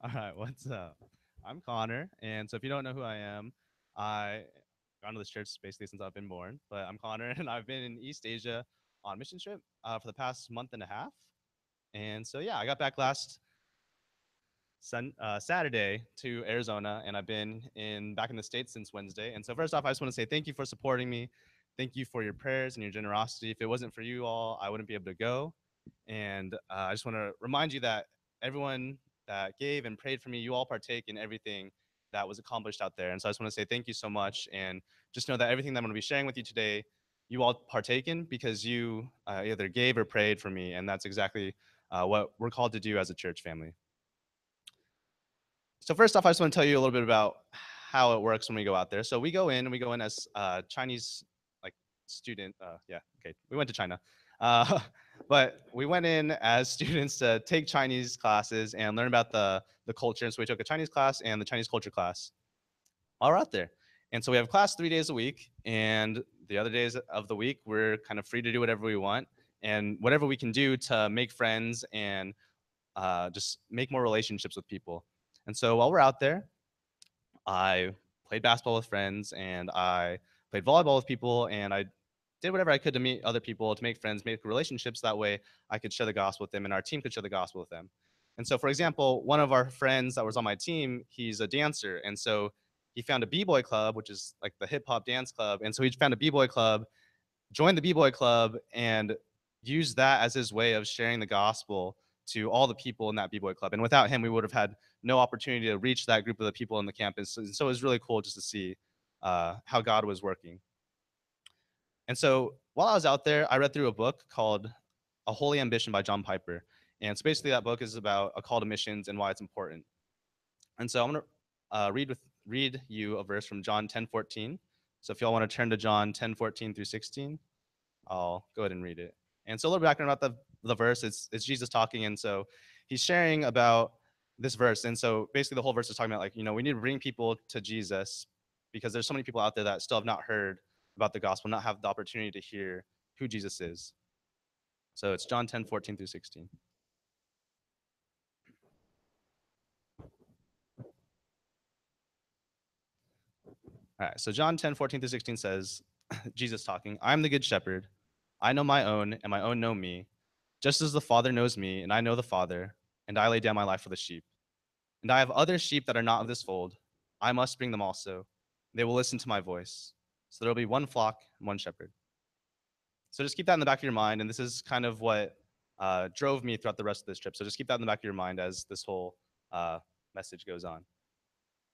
All right, what's up? I'm Connor, and so if you don't know who I am, I gone to this church basically since I've been born. But I'm Connor, and I've been in East Asia on mission trip for the past month and a half. And so yeah, I got back last Saturday to Arizona, and I've been in back in the States since Wednesday. And so first off, I just want to say thank you for supporting me. Thank you for your prayers and your generosity. If it wasn't for you all, I wouldn't be able to go. And I just want to remind you that everyone that gave and prayed for me, you all partake in everything that was accomplished out there. And so I just want to say thank you so much. And just know that everything that I'm going to be sharing with you today, you all partake in because you either gave or prayed for me. And that's exactly what we're called to do as a church family. So first off, I just want to tell you a little bit about how it works when we go out there. So we go in and we go in as Chinese like student. Yeah, okay, we went to China, uh, but we went in as students to take Chinese classes and learn about the culture. And so we took a Chinese class and the Chinese culture class while we're out there. And so we have class 3 days a week, and the other days of the week we're kind of free to do whatever we want and whatever we can do to make friends and just make more relationships with people. And so while we're out there, I played basketball with friends and I played volleyball with people and I did whatever I could to meet other people, to make friends, make relationships. That way I could share the gospel with them and our team could share the gospel with them. And so, for example, one of our friends that was on my team, he's a dancer. And so he found a B-boy club, which is like the hip hop dance club. And so he found a B-boy club, joined the B-boy club, and used that as his way of sharing the gospel to all the people in that B-boy club. And without him, we would have had no opportunity to reach that group of the people in the campus. And so it was really cool just to see how God was working. And so while I was out there, I read through a book called A Holy Ambition by John Piper. And so basically that book is about a call to missions and why it's important. And so I'm going to read you a verse from John 10:14. So if y'all want to turn to John 10:14 through 16, I'll go ahead and read it. And so a little background about the verse. It's Jesus talking, and so he's sharing about this verse. And so basically the whole verse is talking about like, we need to bring people to Jesus because there's so many people out there that still have not heard about the gospel, not have the opportunity to hear who Jesus is. So it's John 10:14 through 16. All right, so John 10:14 through 16 says, Jesus talking, I am the good shepherd. I know my own, and my own know me, just as the Father knows me, and I know the Father, and I lay down my life for the sheep. And I have other sheep that are not of this fold. I must bring them also. They will listen to my voice. So there will be one flock and one shepherd. So just keep that in the back of your mind. And this is kind of what drove me throughout the rest of this trip. So just keep that in the back of your mind as this whole message goes on.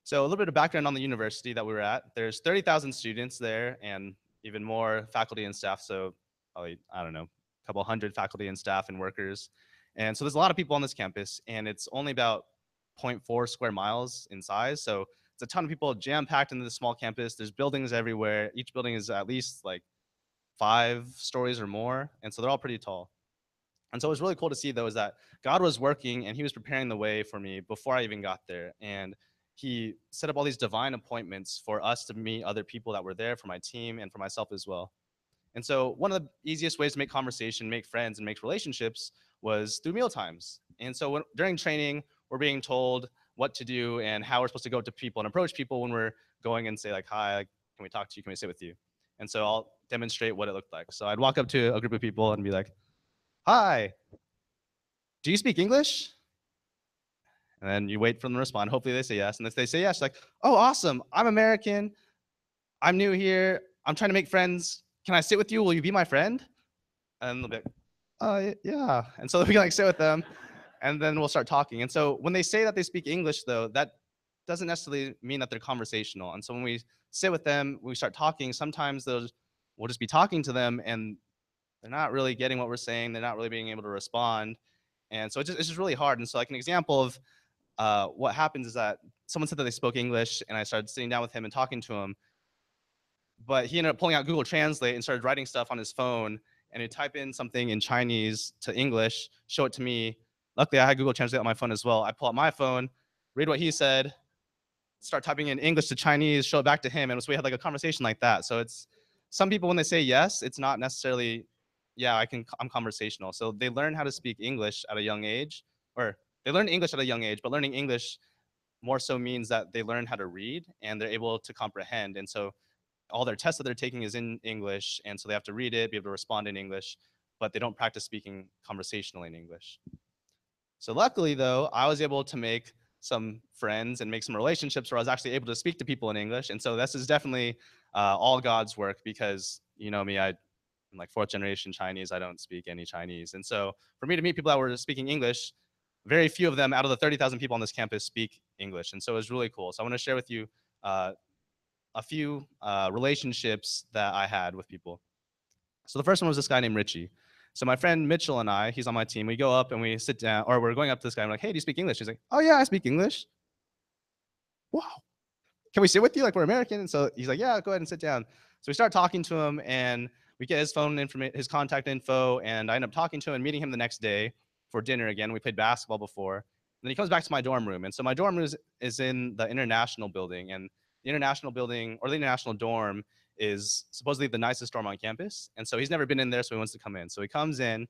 So a little bit of background on the university that we were at. There's 30,000 students there and even more faculty and staff. So probably, I don't know, a couple hundred faculty and staff and workers. And so there's a lot of people on this campus, and it's only about zero point 0.4 square miles in size. So it's a ton of people jam packed into this small campus. There's buildings everywhere. Each building is at least like 5 stories or more. And so they're all pretty tall. And so it was really cool to see, though, is that God was working and he was preparing the way for me before I even got there. And he set up all these divine appointments for us to meet other people that were there for my team and for myself as well. And so one of the easiest ways to make conversation, make friends, and make relationships was through meal times. And so during training, we're being told what to do and how we're supposed to go up to people and approach people when we're going and say like, hi, can we talk to you? Can we sit with you? And so I'll demonstrate what it looked like. So I'd walk up to a group of people and be like, hi, do you speak English? And then you wait for them to respond. Hopefully they say yes. And if they say yes, like, oh, awesome. I'm American. I'm new here. I'm trying to make friends. Can I sit with you? Will you be my friend? And they'll be like, yeah. And so we can like sit with them and then we'll start talking. And so when they say that they speak English, though, that doesn't necessarily mean that they're conversational. And so when we sit with them, we start talking, sometimes we'll just be talking to them and they're not really getting what we're saying. They're not really being able to respond. And so it's just really hard. And so like an example of what happens is that someone said that they spoke English and I started sitting down with him and talking to him. But he ended up pulling out Google Translate and started writing stuff on his phone. And he'd type in something in Chinese to English, show it to me. Luckily, I had Google Translate on my phone as well. I pull out my phone, read what he said, start typing in English to Chinese, show it back to him. And so we had like a conversation like that. So it's some people, when they say yes, it's not necessarily, yeah, I'm conversational. So they learn how to speak English at a young age, or they learn English at a young age, but learning English more so means that they learn how to read and they're able to comprehend. And so all their tests that they're taking is in English, and so they have to read it, be able to respond in English, but they don't practice speaking conversationally in English. So luckily, though, I was able to make some friends and make some relationships where I was actually able to speak to people in English. And so this is definitely all God's work because you know me, I'm like fourth generation Chinese. I don't speak any Chinese. And so for me to meet people that were speaking English, very few of them out of the 30,000 people on this campus speak English. And so it was really cool. So I want to share with you uh, a few relationships that I had with people. So the first one was this guy named Richie. So my friend Mitchell and I, he's on my team. We go up and we sit down, or we're going up to this guy. I'm like, "Hey, do you speak English?" He's like, "Oh yeah, I speak English." Wow. Can we sit with you? Like we're American. And so he's like, "Yeah, go ahead and sit down." So we start talking to him, and we get his phone information, his contact info, and I end up talking to him and meeting him the next day for dinner again. We played basketball before. And then he comes back to my dorm room, and so my dorm room is in the international building, and the international building or the international dorm is supposedly the nicest dorm on campus. And so he's never been in there, so he wants to come in. So he comes in,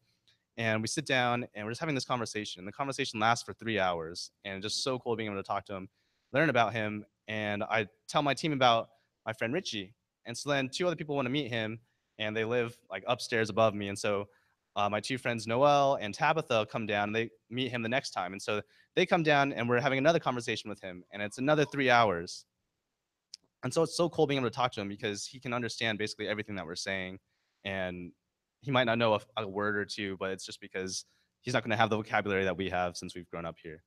and we sit down and we're just having this conversation. And the conversation lasts for 3 hours, and it's just so cool being able to talk to him, learn about him. And I tell my team about my friend Richie. And so then two other people want to meet him, and they live like upstairs above me. And so my two friends Noel and Tabitha come down and they meet him the next time. And so they come down and we're having another conversation with him, and it's another 3 hours. And so it's so cool being able to talk to him because he can understand basically everything that we're saying. And he might not know a word or two, but it's just because he's not going to have the vocabulary that we have since we've grown up here.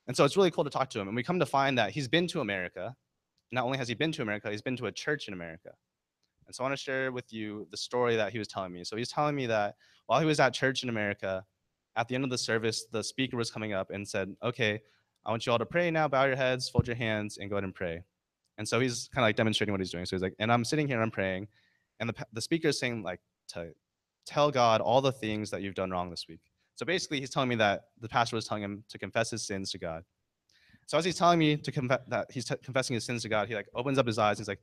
And so it's really cool to talk to him. And we come to find that he's been to America. Not only has he been to America, he's been to a church in America. And so I want to share with you the story that he was telling me. So he's telling me that while he was at church in America, at the end of the service, the speaker was coming up and said, "Okay, I want you all to pray now, bow your heads, fold your hands, and go ahead and pray." And so he's kind of like demonstrating what he's doing. So he's like, and I'm sitting here and I'm praying, and the speaker is saying like to tell God all the things that you've done wrong this week. So basically, he's telling me that the pastor was telling him to confess his sins to God. So as he's telling me to that he's confessing his sins to God, he like opens up his eyes. And he's like,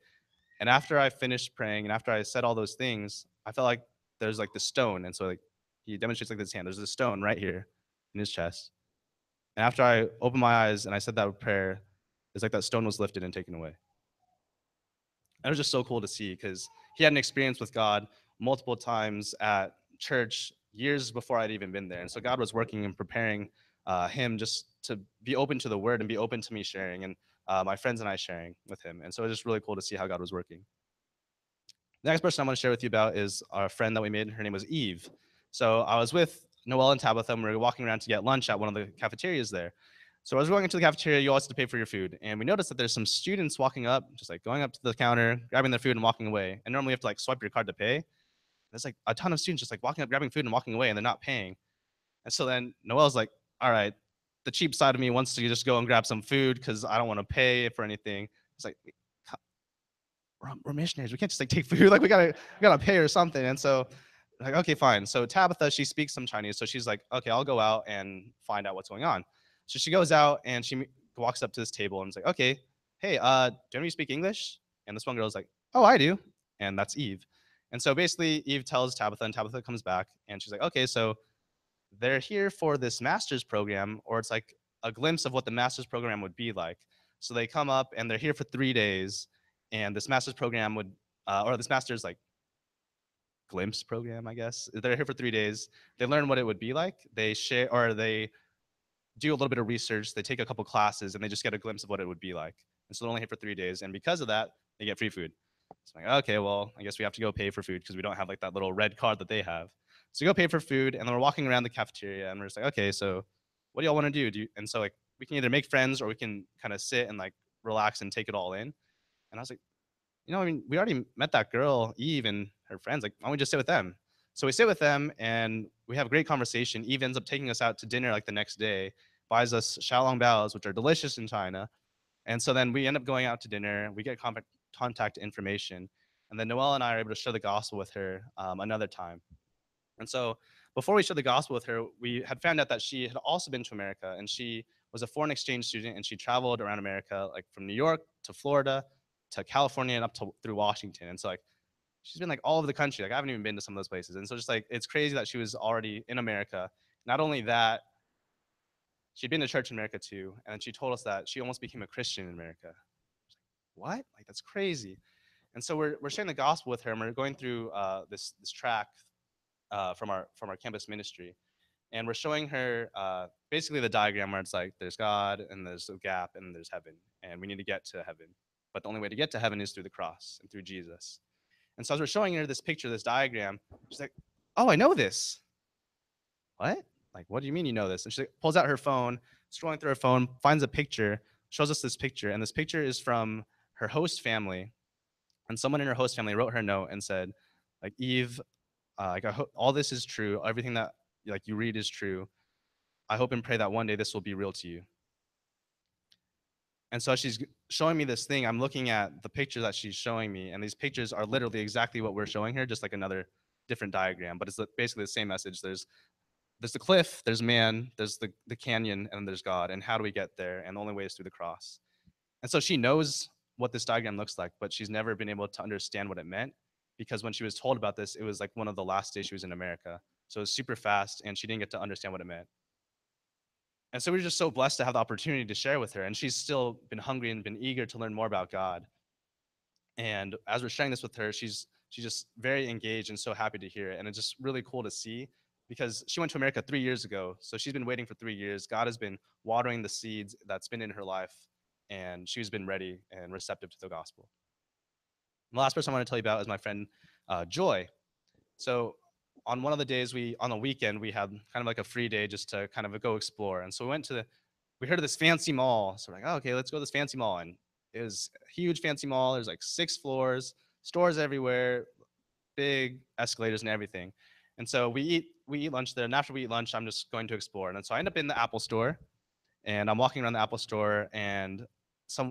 and after I finished praying and after I said all those things, I felt like there's like this stone. And so like he demonstrates like this hand. There's this stone right here in his chest. And after I opened my eyes and I said that prayer, it's like that stone was lifted and taken away. It was just so cool to see because he had an experience with God multiple times at church years before I'd even been there. And so God was working and preparing him just to be open to the word and be open to me sharing and my friends and I sharing with him. And so it was just really cool to see how God was working. The next person I want to share with you about is our friend that we made. Her name was Eve. So I was with Noel and Tabitha, and we were walking around to get lunch at one of the cafeterias there. So as we're going into the cafeteria, you always have to pay for your food. And we noticed that there's some students walking up, just like going up to the counter, grabbing their food and walking away. And normally you have to like swipe your card to pay. There's like a ton of students just like walking up, grabbing food and walking away, and they're not paying. And so then Noel's like, all right, the cheap side of me wants to just go and grab some food because I don't want to pay for anything. It's like, we're missionaries. We can't just like take food. Like we gotta pay or something. And so like, okay, fine. So Tabitha, she speaks some Chinese. So she's like, okay, I'll go out and find out what's going on. So she goes out and she walks up to this table and is like, okay, hey, do you speak English? And this one girl's like, oh, I do. And that's Eve. And so basically Eve tells Tabitha and Tabitha comes back and she's like, okay, so they're here for this master's program, or it's like a glimpse of what the master's program would be like. So they come up and they're here for 3 days, and this master's program would, or this master's like glimpse program, I guess. They're here for 3 days. They learn what it would be like. They share, or they do a little bit of research. They take a couple classes, and they just get a glimpse of what it would be like. And so they're only here for 3 days, and because of that, they get free food. So I'm like, okay, well, I guess we have to go pay for food because we don't have like that little red card that they have. So we go pay for food, and then we're walking around the cafeteria, and we're just like, okay, so what do y'all want to do? And so like we can either make friends or we can kind of sit and like relax and take it all in. And I was like, I mean, we already met that girl, Eve, and her friends. Like, why don't we just sit with them? So we sit with them and we have a great conversation. Eve ends up taking us out to dinner like the next day, buys us xiaolong baos, which are delicious in China. And so then we end up going out to dinner. We get contact information. And then Noelle and I are able to share the gospel with her another time. And so before we shared the gospel with her, we had found out that she had also been to America, and she was a foreign exchange student, and she traveled around America, like from New York to Florida to California and up to through Washington. And so like she's been like all over the country. Like I haven't even been to some of those places. And so just like it's crazy that she was already in America. Not only that, she'd been to church in America too, and she told us that she almost became a Christian in America. What? Like that's crazy. And so we're sharing the gospel with her, and we're going through this track from our campus ministry, and we're showing her basically the diagram where it's like there's God and there's a gap and there's heaven, and we need to get to heaven. But the only way to get to heaven is through the cross and through Jesus. And so as we're showing her this picture, this diagram, she's like, "Oh, I know this." What? Like, what do you mean you know this? And she pulls out her phone, scrolling through her phone, finds a picture, shows us this picture, and this picture is from her host family. And someone in her host family wrote her a note and said, like, Eve, like all this is true. Everything that like you read is true. I hope and pray that one day this will be real to you. And so she's showing me this thing. I'm looking at the picture that she's showing me, and these pictures are literally exactly what we're showing her, just like another different diagram. But it's basically the same message. There's the cliff, there's man, there's the canyon, and there's God. And how do we get there? And the only way is through the cross. And so she knows what this diagram looks like, but she's never been able to understand what it meant because when she was told about this, it was like one of the last days she was in America. So it was super fast, and she didn't get to understand what it meant. And so we were just so blessed to have the opportunity to share with her. And she's still been hungry and been eager to learn more about God. And as we're sharing this with her, she's just very engaged and so happy to hear it. And it's just really cool to see because she went to America 3 years ago. So she's been waiting for 3 years. God has been watering the seeds that's been in her life, and she's been ready and receptive to the gospel. And the last person I want to tell you about is my friend Joy. So on one of the days on the weekend, we had kind of like a free day just to kind of go explore. And so we heard of this fancy mall. So we're like, oh, okay, let's go to this fancy mall. And it was a huge fancy mall. There's like 6 floors, stores everywhere, big escalators and everything. And so we eat lunch there. And after we eat lunch, I'm just going to explore. And so I end up in the Apple store, and I'm walking around the Apple store, and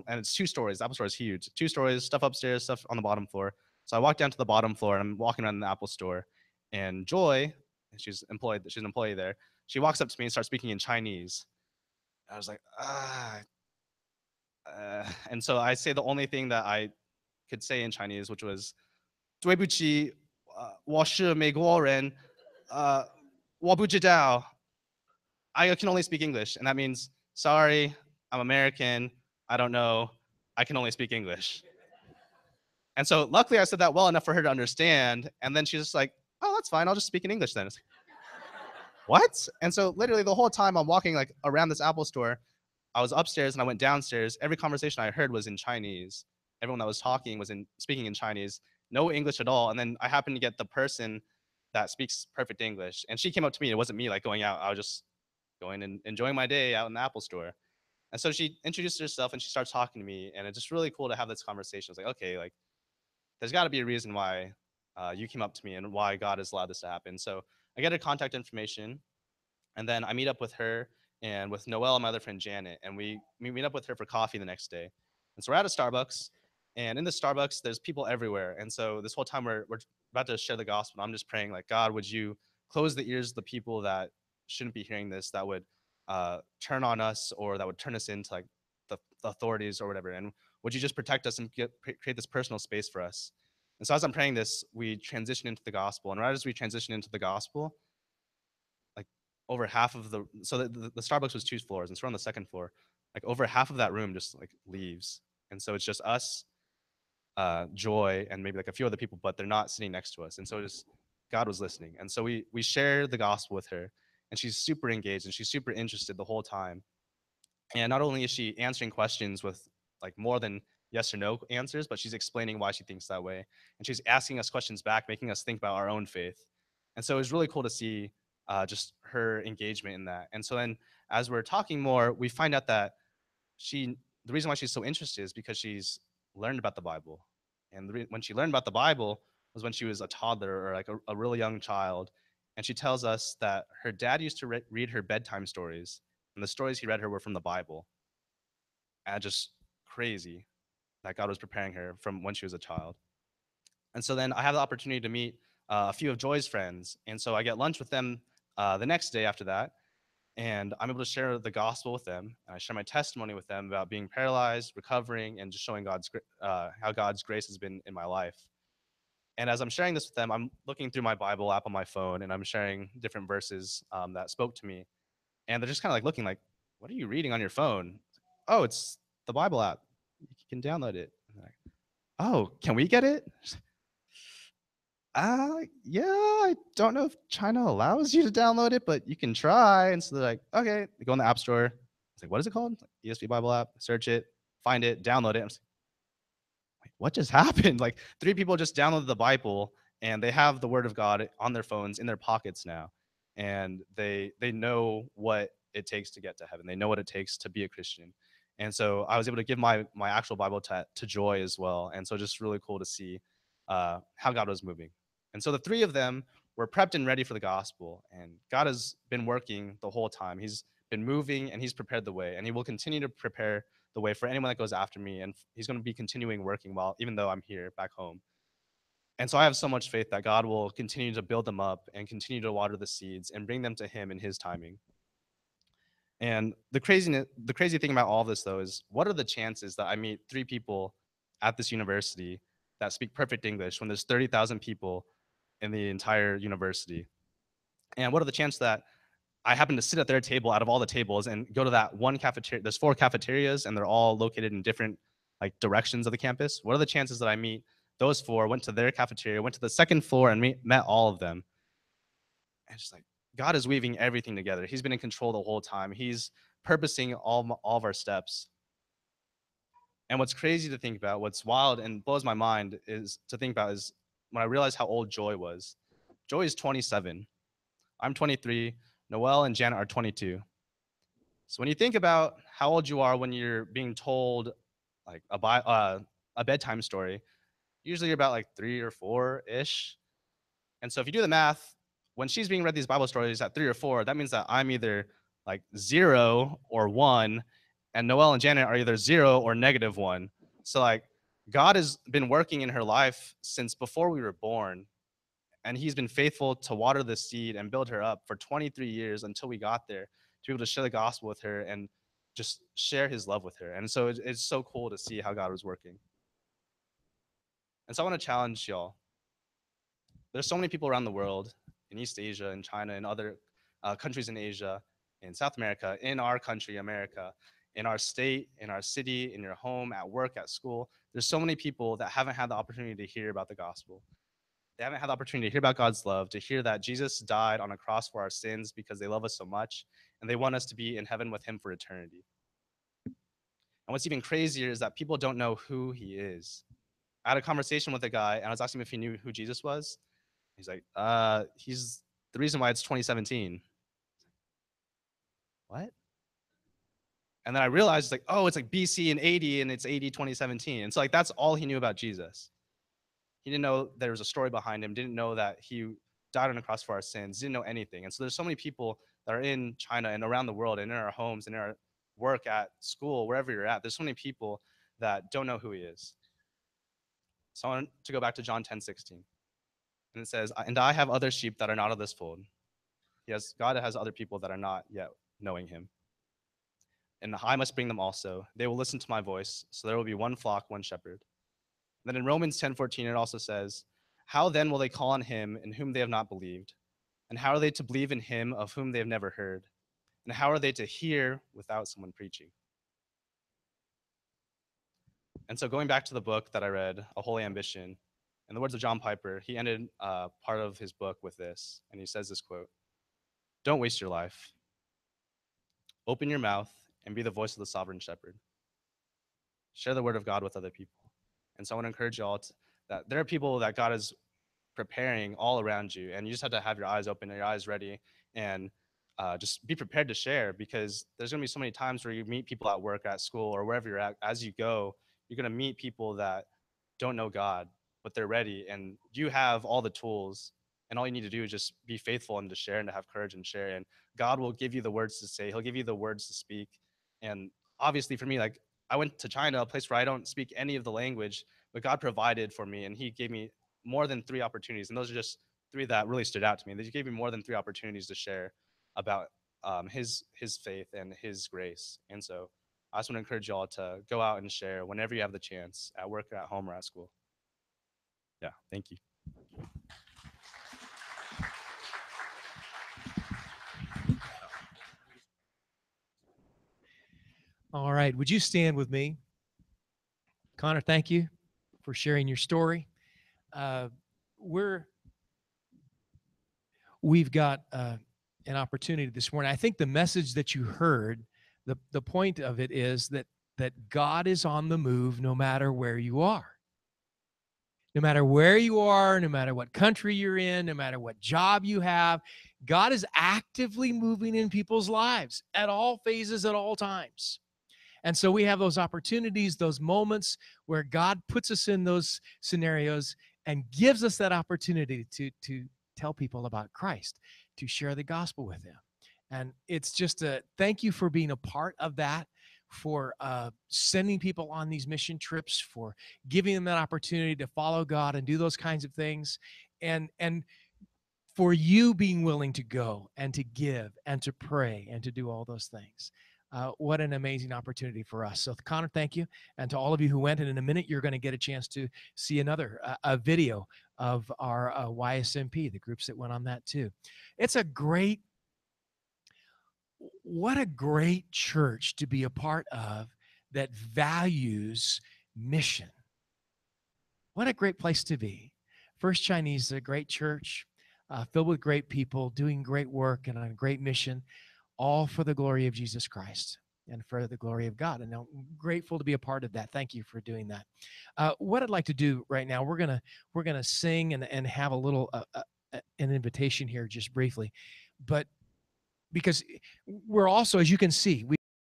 it's 2 stories. The Apple store is huge. 2 stories, stuff upstairs, stuff on the bottom floor. So I walk down to the bottom floor, and I'm walking around the Apple store, and Joy, she's an employee there. She walks up to me and starts speaking in Chinese. I was like, and so I say the only thing that I could say in Chinese, which was, 对不起，我是美国人，我不知道. I can only speak English, and that means, sorry, I'm American, I don't know, I can only speak English. And so luckily I said that well enough for her to understand, and then she's just like, oh, that's fine, I'll just speak in English then. It's like, what? And so literally the whole time I'm walking like around this Apple store, I was upstairs and I went downstairs. Every conversation I heard was in Chinese. Everyone that was talking was speaking in Chinese, no English at all. And then I happened to get the person that speaks perfect English, and she came up to me. It wasn't me like going out. I was just going and enjoying my day out in the Apple store. And so she introduced herself and she starts talking to me, and it's just really cool to have this conversation. It's like, okay, like there's got to be a reason why you came up to me and why God has allowed this to happen. So I get her contact information, and then I meet up with her and with Noelle and my other friend Janet, and we meet up with her for coffee the next day. And so we're at a Starbucks, and in the Starbucks, there's people everywhere. And so this whole time we're about to share the gospel. I'm just praying, like, God, would you close the ears of the people that shouldn't be hearing this, that would turn on us or that would turn us into like the authorities or whatever. And would you just protect us and create this personal space for us? And so as I'm praying this, we transition into the gospel. And right as we transition into the gospel, like over half of the Starbucks was 2 floors, and so we're on the second floor. Like over half of that room just like leaves, and so it's just us, Joy, and maybe like a few other people, but they're not sitting next to us. And so just God was listening, and so we share the gospel with her, and she's super engaged and she's super interested the whole time. And not only is she answering questions with like more than yes or no answers, but she's explaining why she thinks that way. And she's asking us questions back, making us think about our own faith. And so it was really cool to see just her engagement in that. And so then as we're talking more, we find out that the reason why she's so interested is because she's learned about the Bible. And when she learned about the Bible was when she was a toddler or like a really young child. And she tells us that her dad used to read her bedtime stories, and the stories he read her were from the Bible. And just crazy that God was preparing her from when she was a child. And so then I have the opportunity to meet a few of Joy's friends. And so I get lunch with them the next day after that. And I'm able to share the gospel with them. And I share my testimony with them about being paralyzed, recovering, and just showing how God's grace has been in my life. And as I'm sharing this with them, I'm looking through my Bible app on my phone, and I'm sharing different verses that spoke to me. And they're just kind of like looking like, what are you reading on your phone? Oh, it's the Bible app. You can download it. Like, oh, can we get it? Yeah, I don't know if China allows you to download it, but you can try. And so they're like, okay, they go in the app store. It's like, what is it called? Like, ESV Bible app. Search it, find it, download it. I'm like, what just happened? Like, three people just downloaded the Bible and they have the Word of God on their phones in their pockets now, and they know what it takes to get to heaven. They know what it takes to be a Christian. And so I was able to give my actual Bible to Joy as well. And so just really cool to see how God was moving. And so the three of them were prepped and ready for the gospel. And God has been working the whole time. He's been moving and he's prepared the way. And he will continue to prepare the way for anyone that goes after me. And he's going to be continuing working while, even though I'm here back home. And so I have so much faith that God will continue to build them up and continue to water the seeds and bring them to him in his timing. And the crazy thing about all of this, though, is what are the chances that I meet three people at this university that speak perfect English when there's 30,000 people in the entire university? And what are the chances that I happen to sit at their table out of all the tables and go to that one cafeteria? There's 4 cafeterias and they're all located in different like directions of the campus. What are the chances that I meet those 4, went to their cafeteria, went to the second floor and met all of them? And just like God is weaving everything together. He's been in control the whole time. He's purposing all of our steps. And what's crazy to think about, what's wild and blows my mind is to think about is when I realized how old Joy was. Joy is 27. I'm 23. Noelle and Janet are 22. So when you think about how old you are when you're being told like a bedtime story, usually you're about like 3 or 4 ish. And so if you do the math, when she's being read these Bible stories at 3 or 4, that means that I'm either like 0 or 1, and Noelle and Janet are either 0 or -1. So like God has been working in her life since before we were born, and he's been faithful to water the seed and build her up for 23 years until we got there to be able to share the gospel with her and just share his love with her. And so it's so cool to see how God was working. And so I want to challenge y'all. There's so many people around the world, in East Asia, in China, in other countries in Asia, in South America, in our country, America, in our state, in our city, in your home, at work, at school. There's so many people that haven't had the opportunity to hear about the gospel. They haven't had the opportunity to hear about God's love, to hear that Jesus died on a cross for our sins because they love us so much, and they want us to be in heaven with him for eternity. And what's even crazier is that people don't know who he is. I had a conversation with a guy, and I was asking him if he knew who Jesus was. He's like, he's the reason why it's 2017. What? And then I realized, like, oh, it's like BC and 80, and it's AD 2017. And so, like, that's all he knew about Jesus. He didn't know there was a story behind him, didn't know that he died on a cross for our sins, didn't know anything. And so there's so many people that are in China and around the world and in our homes and in our work, at school, wherever you're at. There's so many people that don't know who he is. So I want to go back to John 10:16. And it says, and I have other sheep that are not of this fold. God has other people that are not yet knowing him. And I must bring them also. They will listen to my voice. So there will be one flock, one shepherd. Then in Romans 10:14, it also says, how then will they call on him in whom they have not believed? And how are they to believe in him of whom they have never heard? And how are they to hear without someone preaching? And so going back to the book that I read, A Holy Ambition, in the words of John Piper, he ended part of his book with this. And he says this quote, don't waste your life. Open your mouth and be the voice of the sovereign shepherd. Share the word of God with other people. And so I want to encourage you all that there are people that God is preparing all around you, and you just have to have your eyes open and your eyes ready, and just be prepared to share, because there's going to be so many times where you meet people at work, at school, or wherever you're at. As you go, you're going to meet people that don't know God, but they're ready, and you have all the tools, and all you need to do is just be faithful and to share and to have courage and share, and God will give you the words to say. He'll give you the words to speak. And obviously for me, like, I went to China, a place where I don't speak any of the language, but God provided for me, and he gave me more than 3 opportunities. And those are just 3 that really stood out to me. That he gave me more than 3 opportunities to share about his faith and his grace. And so I just want to encourage y'all to go out and share whenever you have the chance, at work, or at home, or at school. Yeah, thank you. All right. Would you stand with me? Connor, thank you for sharing your story. Uh, we're we've got an opportunity this morning. I think the message that you heard, the point of it is that God is on the move no matter where you are. No matter where you are, no matter what country you're in, no matter what job you have, God is actively moving in people's lives at all phases, at all times. And so we have those opportunities, those moments where God puts us in those scenarios and gives us that opportunity to tell people about Christ, to share the gospel with them. And it's just a thank you for being a part of that, for sending people on these mission trips, for giving them that opportunity to follow God and do those kinds of things, and for you being willing to go and to give and to pray and to do all those things. What an amazing opportunity for us. So, Connor, thank you. And to all of you who went, and in a minute, you're going to get a chance to see another a video of our YSMP, the groups that went on that too. It's a great, what a great church to be a part of that values mission. What a great place to be. First Chinese is a great church, filled with great people, doing great work and on a great mission, all for the glory of Jesus Christ and for the glory of God. And I'm grateful to be a part of that. Thank you for doing that. What I'd like to do right now, we're gonna sing and have a little an invitation here just briefly, but because we're also, as you can see,